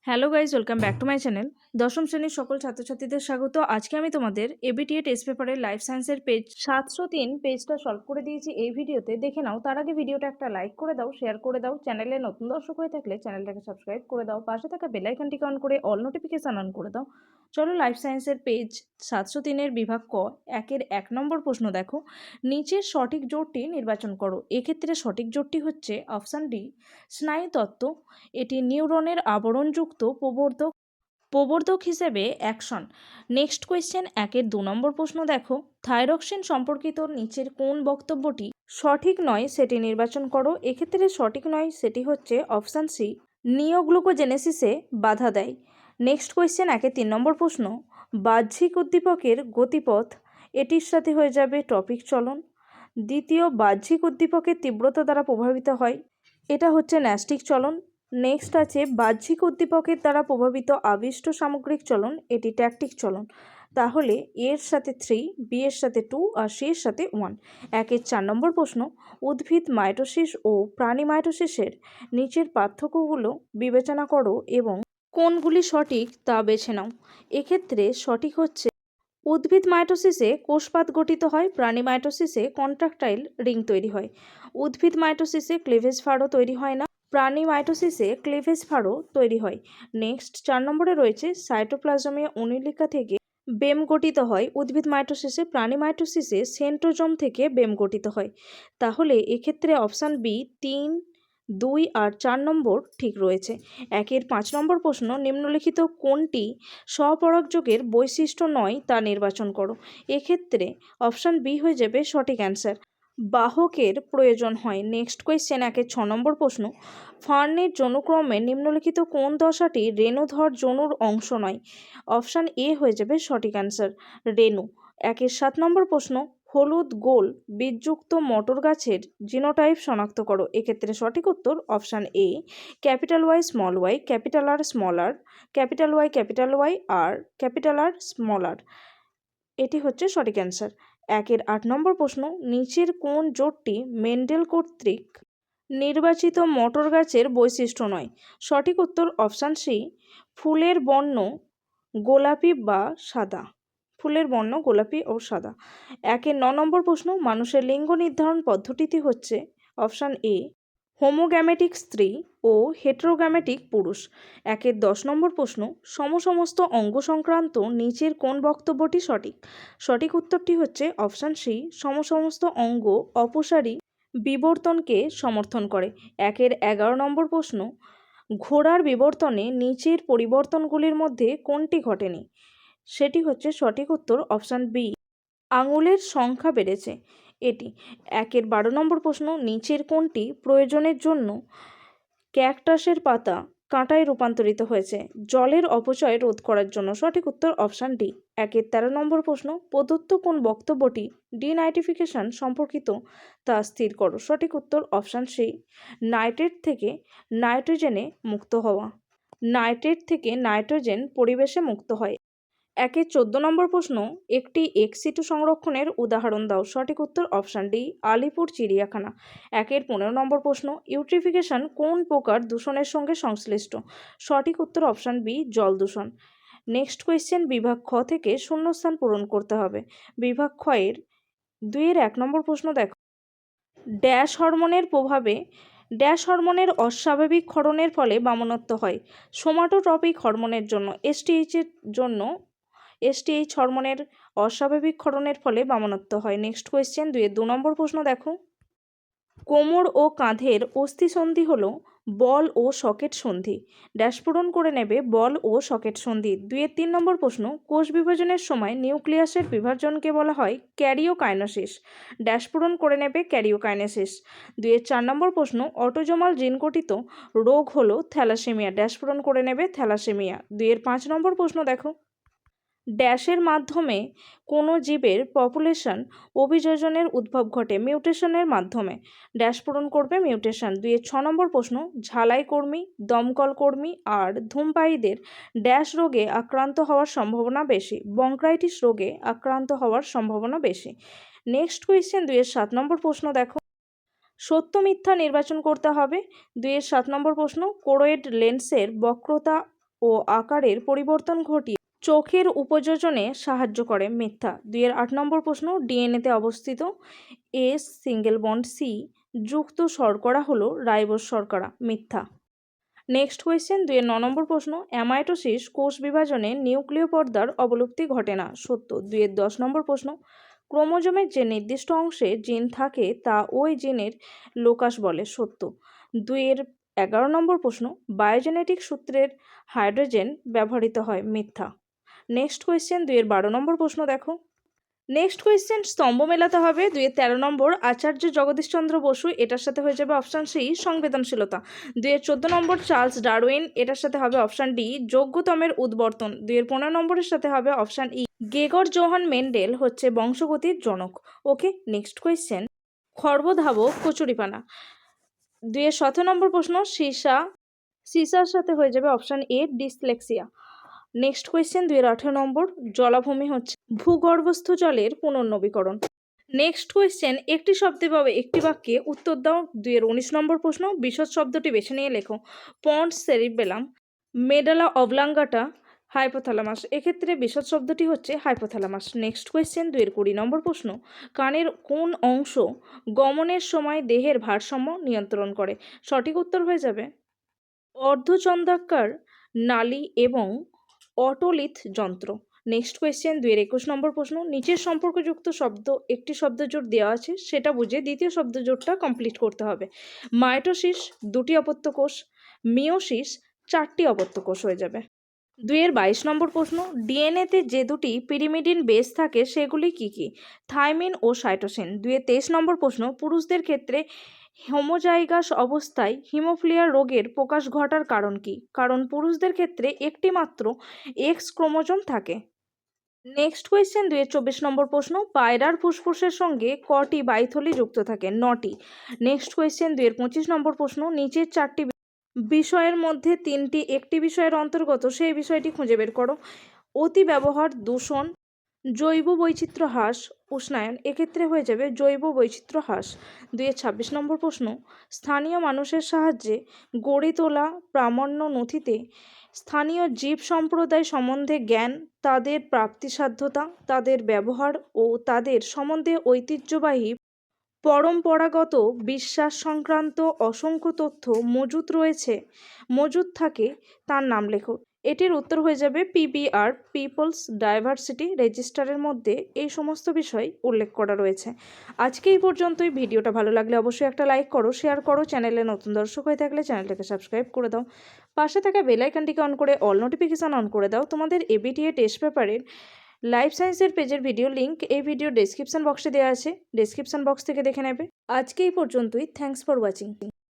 Hello guys, welcome back to my channel. দশম শ্রেণীর সকল ছাত্রছাত্রীদের স্বাগত। আজকে আমি তোমাদের এবিটিএ টেস্ট পেপারের লাইফ সায়েন্সের পেজ 703 পেজটা সলভ করে দিয়েছি এই ভিডিওতে। দেখে নাও। তার আগে ভিডিওটা একটা লাইক করে দাও, শেয়ার করে দাও। চ্যানেলে নতুন দর্শক হয়ে থাকলে চ্যানেলটাকে সাবস্ক্রাইব করে দাও। পাশে থাকা বেল আইকনটিকে অন করে অল নোটিফিকেশন অন করে দাও। চলো লাইফ সায়েন্সের পেজ 703-এর বিভাগ ক একের 1 নম্বর প্রশ্ন দেখো। নিচের সঠিক জোটটি নির্বাচন করো। এক্ষেত্রে সঠিক জোটটি হচ্ছে অপশান ডি, স্নায়ুতত্ত্ব। এটি নিউরনের আবরণযুক্ত প্রবর্ধক হিসেবে অ্যাকশন। নেক্সট কোয়েশ্চেন, 1-2 নম্বর প্রশ্ন দেখো। থাইরক্সিন সম্পর্কিত নিচের কোন বক্তব্যটি সঠিক নয় সেটি নির্বাচন করো। এক্ষেত্রে সঠিক নয় সেটি হচ্ছে অপশান সি, নিওগ্লুকোজেনেসিসে বাধা দেয়। নেক্সট কোয়েশ্চেন, 3 নম্বর প্রশ্ন। বাহ্যিক উদ্দীপকের গতিপথ, এটির সাথে হয়ে যাবে টপিক চলন। দ্বিতীয়, বাহ্যিক উদ্দীপকের তীব্রতা দ্বারা প্রভাবিত হয়, এটা হচ্ছে ন্যাস্টিক চলন। নেক্সট আছে বাহ্যিক উদ্দীপকের দ্বারা প্রভাবিত আবিষ্ট সামগ্রিক চলন, এটি ট্যাকটিক চলন। তাহলে এর সাথে 3, বি এর সাথে 2 আর সি এর সাথে 1। 4 নম্বর প্রশ্ন। উদ্ভিদ মাইটোসিস ও প্রাণী মাইটোসিসের নিচের পার্থক্যগুলো বিবেচনা করো এবং কোনগুলি সঠিক তা বেছে নাও। এক্ষেত্রে সঠিক হচ্ছে উদ্ভিদ মাইটোসিসে কোষপাত গঠিত হয়, প্রাণী মাইটোসিসে কন্ট্রাকটাইল রিং তৈরি হয়। উদ্ভিদ মাইটোসিসে ক্লিভেজ ফাড়ো তৈরি হয় না, প্রাণী মাইটোসিসে ক্লিভেজ ফাড়ো তৈরি হয়। নেক্সট 4 নম্বরে রয়েছে সাইটোপ্লাজমীয় অণুলিকা থেকে বেম গঠিত হয় উদ্ভিদ মাইটোসিসে, প্রাণী মাইটোসিসে সেন্ট্রোজোম থেকে বেম গঠিত হয়। তাহলে এক্ষেত্রে অপশান বি 3, 2 আর 4 নম্বর ঠিক রয়েছে। 5 নম্বর প্রশ্ন। নিম্নলিখিত কোনটি স্বপরাগযোগের বৈশিষ্ট্য নয় তা নির্বাচন করো। এক্ষেত্রে অপশান বি হয়ে যাবে সঠিক অ্যান্সার, বাহকের প্রয়োজন হয়। নেক্সট কোয়েশ্চেন, 6 নম্বর প্রশ্ন। ফার্নের যৌনক্রমে নিম্নলিখিত কোন দশাটি রেণুধর যৌনুর অংশ নয়? অপশান এ হয়ে যাবে সঠিক অ্যান্সার, রেণু। 7 নম্বর প্রশ্ন। হলুদ গোল বীজযুক্ত মটর গাছের জিনোটাইপ শনাক্ত করো। এক্ষেত্রে সঠিক উত্তর option A, capital Y small Y, capital R small R, capital Y আর ক্যাপিটাল আর স্মল আর, এটি হচ্ছে সঠিক অ্যান্সার। 8 নম্বর প্রশ্ন। নিচের কোন জোটটি মেন্ডেল কর্তৃক নির্বাচিত মটর গাছের বৈশিষ্ট্য নয়? সঠিক উত্তর অপশান সি, ফুলের বর্ণ গোলাপি বা সাদা। ফুলের বর্ণ গোলাপি ও সাদা। 9 নম্বর প্রশ্ন। মানুষের লিঙ্গ নির্ধারণ পদ্ধতিটি হচ্ছে অপশান এ, হোমোগ্যামেটিক স্ত্রী ও হেটেরোগ্যামেটিক পুরুষ। 10 নম্বর প্রশ্ন। সমস্ত অঙ্গ সংক্রান্ত নিচের কোন বক্তব্যটি সঠিক? সঠিক উত্তরটি হচ্ছে অপশান সি, সমস্ত অঙ্গ অপসারী বিবর্তনকে সমর্থন করে। 11 নম্বর প্রশ্ন। ঘোড়ার বিবর্তনে নিচের পরিবর্তনগুলির মধ্যে কোনটি ঘটেনি? সেটি হচ্ছে সঠিক উত্তর অপশান বি, আঙুলের সংখ্যা বেড়েছে এটি। 12 নম্বর প্রশ্ন। নিচের কোনটি প্রয়োজনের জন্য ক্যাকটাসের পাতা কাঁটায় রূপান্তরিত হয়েছে? জলের অপচয় রোধ করার জন্য। সঠিক উত্তর অপশান ডি। 13 নম্বর প্রশ্ন। প্রদত্ত কোন বক্তব্যটি ডিনাইট্রিফিকেশন সম্পর্কিত তা স্থির করো। সঠিক উত্তর অপশান সি, নাইট্রেট থেকে নাইট্রোজেনে মুক্ত হওয়া। নাইট্রেট থেকে নাইট্রোজেন পরিবেশে মুক্ত হয়। 14 নম্বর প্রশ্ন। একটি এক্সিটু সংরক্ষণের উদাহরণ দাও। সঠিক উত্তর অপশান ডি, আলিপুর চিড়িয়াখানা। 15 নম্বর প্রশ্ন। ইউট্রিফিকেশন কোন প্রকার দূষণের সঙ্গে সংশ্লিষ্ট? সঠিক উত্তর অপশান বি, জল দূষণ। নেক্সট কোয়েশ্চেন, বিভাগ খ থেকে শূন্যস্থান পূরণ করতে হবে। বিভাগ খ এর 2-1 নম্বর প্রশ্ন দেখো। ড্যাশ হরমোনের প্রভাবে ড্যাশ হরমোনের অস্বাভাবিক ক্ষরণের ফলে বামনত্ব হয়। সোমাটোট্রপিক হরমোনের জন্য এসটিএইচ হরমোনের অস্বাভাবিক ক্ষরণের ফলে বামনত্ব হয়। নেক্সট কোয়েশ্চেন, 2-নম্বর প্রশ্ন দেখো। কোমর ও কাঁধের অস্থিসন্ধি হল বল ও সকেট সন্ধি। ড্যাশ পূরণ করে নেবে বল ও সকেট সন্ধি। 2-3 নম্বর প্রশ্ন। কোষ বিভাজনের সময় নিউক্লিয়াসের বিভাজনকে বলা হয় ক্যারিওকাইনেসিস। ড্যাশ পূরণ করে নেবে ক্যারিওকাইনেসিস। 2-4 নম্বর প্রশ্ন। অটোজোমাল জিনঘটিত রোগ হলো থ্যালাসেমিয়া। ড্যাশ পূরণ করে নেবে থ্যালাসেমিয়া। 2-5 নম্বর প্রশ্ন দেখো। ড্যাশের মাধ্যমে কোনো জীবের পপুলেশন অভিযোজনের উদ্ভব ঘটে মিউটেশনের মাধ্যমে। ড্যাশ পূরণ করবে মিউটেশন। 2-6 নম্বর প্রশ্ন। ঝালাই কর্মী, দমকল কর্মী আর ধূমপায়ীদের ড্যাশ রোগে আক্রান্ত হওয়ার সম্ভাবনা বেশি? ব্রঙ্কাইটিস রোগে আক্রান্ত হওয়ার সম্ভাবনা বেশি। নেক্সট কোয়েশ্চেন, 2-7 নম্বর প্রশ্ন দেখো। সত্য মিথ্যা নির্বাচন করতে হবে। 2-7 নম্বর প্রশ্ন। কোরোয়েড লেন্সের বক্রতা ও আকারের পরিবর্তন ঘটিয়ে চোখের উপযোজনে সাহায্য করে, মিথ্যা। 2-8 নম্বর প্রশ্ন, ডিএনএতে অবস্থিত এস সিঙ্গেল বন্ড সি যুক্ত শর্করা হলো রাইবোজ শর্করা, মিথ্যা। নেক্সট কোয়েশ্চেন, 2-9 নম্বর প্রশ্ন, অ্যামাইটোসিস কোষ বিভাজনে নিউক্লিয় পর্দার অবলুপ্তি ঘটে না, সত্য। 2-10 নম্বর প্রশ্ন, ক্রোমোজোমের যে নির্দিষ্ট অংশে জিন থাকে তা ওই জিনের লোকাস বলে, সত্য। 2-11 নম্বর প্রশ্ন, বায়োজেনেটিক সূত্রের হাইড্রোজেন ব্যবহৃত হয়, মিথ্যা। নেক্সট কোয়েশ্চেন, 2-12 নম্বর প্রশ্ন দেখো। নেক্সট কোয়েশ্চেন স্তম্ভ মেলাতে হবে। 2-13 নম্বর, আচার্য জগদীশচন্দ্র বসু, এটার সাথে হয়ে যাবে অপশান সি সংবেদনশীলতা। 2-14 নম্বর, চার্লস ডারউইন, এটার সাথে হবে অপশান ডি যোগ্যতমের উদ্বর্তন। 2-15 নম্বরের সাথে হবে অপশান ই গেগর জোহান মেন্ডেল হচ্ছে বংশগতির জনক। ওকে, নেক্সট কোয়েশ্চেন, খর্বধাবক কচুরিপানা। 2-17 নম্বর প্রশ্ন, সিসার সাথে হয়ে যাবে option A dyslexia. Next question, 2-18 নম্বর, জলাভূমি হচ্ছে ভূগর্ভস্থ জলের পুনর্নবীকরণ। নেক্সট কোয়েশ্চেন, একটি শব্দে বা একটি বাক্যে উত্তর দাও। 2-19 নম্বর প্রশ্ন, বিশদ শব্দটি বেছে নিয়ে লেখো। Ponds cerebellum, medulla oblongata, hypothalamus. এক্ষেত্রে বিশদ শব্দটি হচ্ছে হাইপোথ্যালামাস। নেক্সট কোয়েশ্চেন, 2-20 নম্বর প্রশ্ন, কানের কোন অংশ গমনের সময় দেহের ভারসাম্য নিয়ন্ত্রণ করে? সঠিক উত্তর হয়ে যাবে অর্ধচন্দ্রাকার নালী এবং অটোলিথ যন্ত্র। নেক্সট কোয়েশ্চেন, 2-21 নম্বর প্রশ্ন, নিচের সম্পর্কযুক্ত শব্দ একটি শব্দজোট দেওয়া আছে, সেটা বুঝে দ্বিতীয় শব্দজোটটা কমপ্লিট করতে হবে। মাইটোসিস 2টি অপত্য কোষ, মিওসিস 4টি অপত্য কোষ হয়ে যাবে। 2-22 নম্বর প্রশ্ন, ডিএনএতে যে দুটি পিরিমিডিন বেস থাকে সেগুলি কি কি? থাইমিন ও সাইটোসিন। 2-23 নম্বর প্রশ্ন, পুরুষদের ক্ষেত্রে হোমোজাইগাস অবস্থায় হিমোফিলিয়া রোগের প্রকাশ ঘটার কারণ কি? কারণ পুরুষদের ক্ষেত্রে একটি মাত্র এক্স ক্রোমোজোম থাকে। নেক্সট কোয়েশ্চেন, 2-24 নম্বর প্রশ্ন, পায়রার ফুসফুসের সঙ্গে কটি বাইথলি যুক্ত থাকে? 9টি। নেক্সট কোয়েশ্চেন, 2-25 নম্বর প্রশ্ন, নিচের 4টি বিষয়ের মধ্যে 3টি একটি বিষয়ের অন্তর্গত, সেই বিষয়টি খুঁজে বের করো। অতি ব্যবহার, দূষণ, জৈব বৈচিত্র্য হ্রাস, উষ্ণায়ন। এক্ষেত্রে হয়ে যাবে জৈব বৈচিত্র্য হ্রাস। 2-26 নম্বর প্রশ্ন, স্থানীয় মানুষের সাহায্যে গড়ে তোলা প্রামাণ্য নথিতে স্থানীয় জীব সম্প্রদায় সম্বন্ধে জ্ঞান, তাদের প্রাপ্তিসাধ্যতা, তাদের ব্যবহার ও তাদের সম্বন্ধে ঐতিহ্যবাহী পরম্পরাগত বিশ্বাস সংক্রান্ত অসংখ্য তথ্য মজুদ থাকে, তার নাম লেখো। এটির উত্তর হয়ে যাবে পিবিআর, পিপলস ডাইভার্সিটি রেজিস্টারের মধ্যে এই সমস্ত বিষয় উল্লেখ করা রয়েছে। আজকে এই পর্যন্তই। ভিডিওটা ভালো লাগলে অবশ্যই একটা লাইক করো, শেয়ার করো, চ্যানেলে নতুন দর্শক হয়ে থাকলে চ্যানেলটাকে সাবস্ক্রাইব করে দাও, পাশে থাকা বেল আইকনটিকে অন করে অল নোটিফিকেশান অন করে দাও। তোমাদের এবিটিএ টেস্ট পেপারের লাইফ সায়েন্সের পেজের ভিডিও লিঙ্ক এই ভিডিও ডেসক্রিপশন বক্সে দেওয়া আছে, ডেসক্রিপশন বক্স থেকে দেখে নেবে। আজকে এই পর্যন্তই। Thanks for watching.